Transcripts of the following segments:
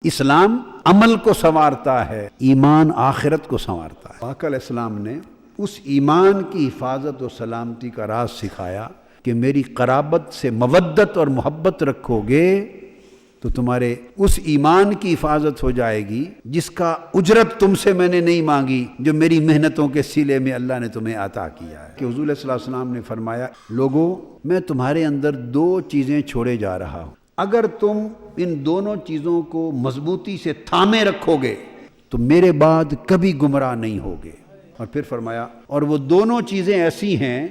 اسلام عمل کو سنوارتا ہے، ایمان آخرت کو سنوارتا ہے۔ آقا علیہ السلام نے اس ایمان کی حفاظت و سلامتی کا راز سکھایا کہ میری قرابت سے مودت اور محبت رکھو گے تو تمہارے اس ایمان کی حفاظت ہو جائے گی جس کا اجرت تم سے میں نے نہیں مانگی، جو میری محنتوں کے صلے میں اللہ نے تمہیں عطا کیا ہے۔ کہ حضور صلی اللہ علیہ وسلم نے فرمایا، لوگوں میں تمہارے اندر دو چیزیں چھوڑے جا رہا ہوں، اگر تم ان دونوں چیزوں کو مضبوطی سے تھامے رکھو گے تو میرے بعد کبھی گمراہ نہیں ہوگے۔ اور پھر فرمایا، اور وہ دونوں چیزیں ایسی ہیں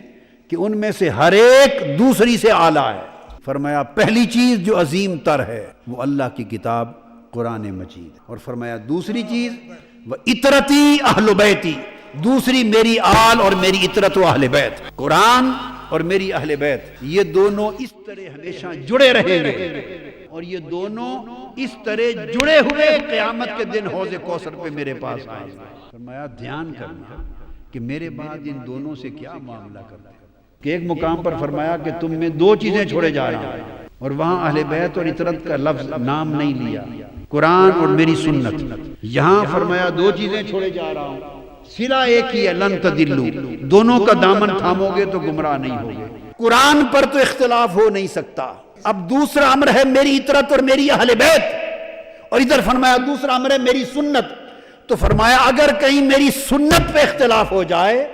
کہ ان میں سے ہر ایک دوسری سے اعلیٰ ہے۔ فرمایا پہلی چیز جو عظیم تر ہے وہ اللہ کی کتاب قرآن مجید، اور فرمایا دوسری چیز وَإِطْرَتِي أَهْلُ بَيْتِي، دوسری میری آل اور میری اطرت و اہل بیت۔ قرآن اور میری اہل بیت یہ دونوں اس طرح ہمیشہ جڑے رہیں گے، اور یہ دونوں اس طرح جڑے ہوئے قیامت کے دن حوض کوثر پہ میرے پاس آئیں گے۔ فرمایا دھیان کرنا کہ میرے بعد ان دونوں سے کیا معاملہ کرتے ہیں۔ کہ ایک مقام پر فرمایا کہ تم میں دو چیزیں چھوڑے جا رہا ہوں، اور وہاں اہل بیت اور اطرت کا لفظ نام نہیں لیا، قرآن اور میری سنت۔ یہاں فرمایا دو چیزیں چھوڑے جا رہا ہوں، صلہ ایک ہی ہے، لن تضلوا، دونوں کا دامن تھامو گے تو گمراہ نہیں ہوگے۔ قرآن پر تو اختلاف ہو نہیں سکتا۔ اب دوسرا امر ہے میری اطرت اور میری اہل بیت، اور ادھر فرمایا دوسرا امر ہے میری سنت۔ تو فرمایا اگر کہیں میری سنت پہ اختلاف ہو جائے،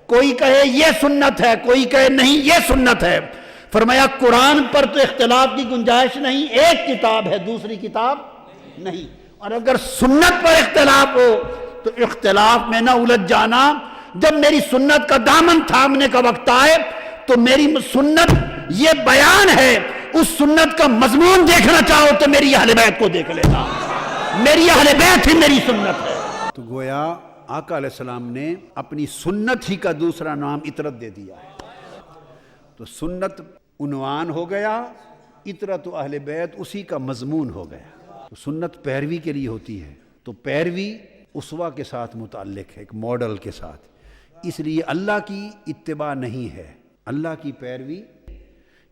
کوئی کہے یہ سنت ہے، کوئی کہے نہیں یہ سنت ہے، فرمایا قرآن پر تو اختلاف کی گنجائش نہیں، ایک کتاب ہے دوسری کتاب نہیں۔ اور اگر سنت پر اختلاف ہو تو اختلاف میں نہ الجھ جانا، جب میری سنت کا دامن تھامنے کا وقت آئے تو میری سنت یہ بیان ہے، اس سنت کا مضمون دیکھنا چاہو تو میری اہل بیت کو دیکھ لینا، میری اہل بیت ہی میری سنت ہے۔ تو گویا آقا علیہ السلام نے اپنی سنت ہی کا دوسرا نام اطرت دے دیا ہے۔ تو سنت عنوان ہو گیا، اطرت و اہل بیت اسی کا مضمون ہو گیا۔ تو سنت پیروی کے لیے ہوتی ہے، تو پیروی اسوہ کے ساتھ متعلق ہے، ایک ماڈل کے ساتھ۔ اس لیے اللہ کی اتباع نہیں ہے، اللہ کی پیروی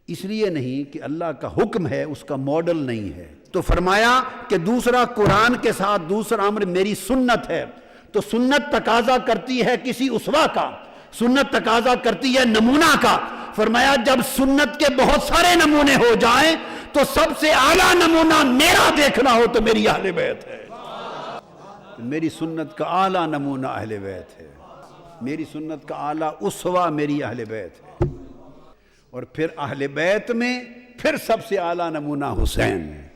اس لیے نہیں کہ اللہ کا حکم ہے، اس کا ماڈل نہیں ہے۔ تو فرمایا کہ دوسرا قرآن کے ساتھ دوسرا امر میری سنت ہے۔ تو سنت تقاضا کرتی ہے کسی اسوہ کا، سنت تقاضا کرتی ہے نمونہ کا۔ فرمایا جب سنت کے بہت سارے نمونے ہو جائیں تو سب سے اعلیٰ نمونہ میرا دیکھنا ہو تو میری اہل بیت ہے۔ میری سنت کا اعلیٰ نمونہ اہل بیت ہے، میری سنت کا اعلیٰ اسوہ میری اہل بیت ہے، اور پھر اہل بیت میں پھر سب سے اعلیٰ نمونہ حسین ہے۔